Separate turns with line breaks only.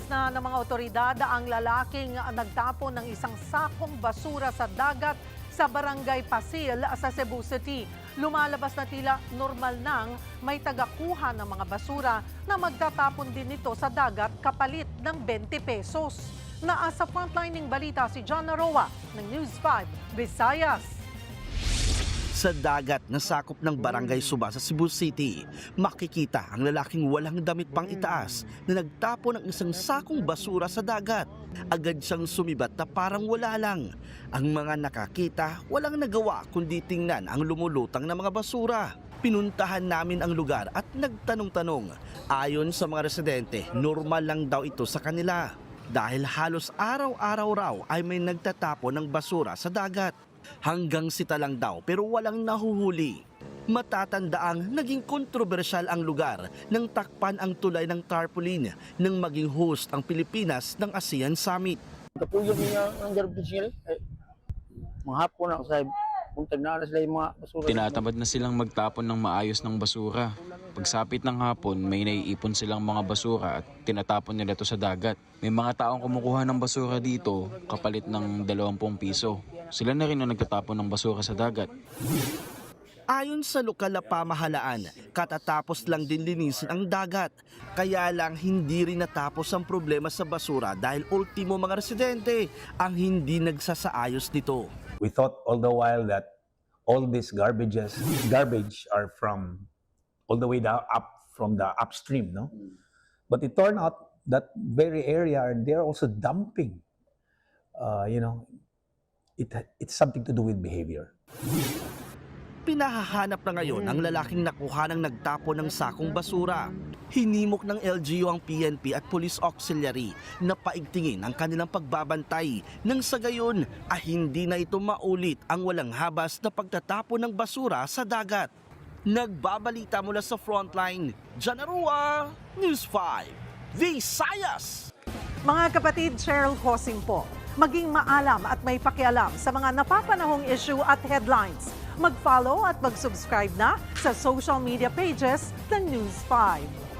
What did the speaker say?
Nahagis na ng mga otoridad ang lalaking nagtapon ng isang sakong basura sa dagat sa Barangay Pasil sa Cebu City. Lumalabas na tila normal nang may tagakuha ng mga basura na magtatapon din ito sa dagat kapalit ng 20 pesos. Naasa frontlining balita si John Naroa ng News 5 Visayas.
Sa dagat na sakop ng Barangay Suba sa Cebu City, makikita ang lalaking walang damit pang itaas na nagtapon ng isang sakong basura sa dagat. Agad siyang sumibat na parang wala lang. Ang mga nakakita, walang nagawa kundi tingnan ang lumulutang na mga basura. Pinuntahan namin ang lugar at nagtanong-tanong. Ayon sa mga residente, normal lang daw ito sa kanila. Dahil halos araw-araw raw ay may nagtatapon ng basura sa dagat. Hanggang sita lang daw pero walang nahuhuli. Matatandaang naging kontrobersyal ang lugar nang takpan ang tulay ng tarpaulin nang maging host ang Pilipinas ng ASEAN Summit.
Kapuyog niya ang garbage mga hapon na sa puntag na sila yung mga basura.
Tinatamad na silang magtapon ng maayos ng basura. Pagsapit ng hapon, may naiipon silang mga basura at tinatapon nila ito sa dagat. May mga taong kumukuha ng basura dito kapalit ng 20 piso. Sila na rin ang nagtatapon ng basura sa dagat.
Ayon sa lokal na pamahalaan, katatapos lang din linisin ang dagat. Kaya lang hindi rin natapos ang problema sa basura dahil ultimo mga residente ang hindi nagsasaayos nito.
We thought all the while that all these garbage are from all the way down up from the upstream, no? But it turned out that very area they're also dumping. It's something to do with behavior.
Pinahahanap na ngayon ang lalaking nakuha ng nagtapon ng sakong basura. Hinimok ng LGU ang PNP at Police Auxiliary na paigtingin ang kanilang pagbabantay nang sa gayon ay hindi na ito maulit ang walang habas na pagtatapon ng basura sa dagat. Nagbabalita mula sa frontline, John Naroa, News 5, Visayas!
Mga kapatid, Cheryl Hosing po. Maging maalam at may pakialam sa mga napapanahong issue at headlines. Mag-follow at mag-subscribe na sa social media pages ng News 5.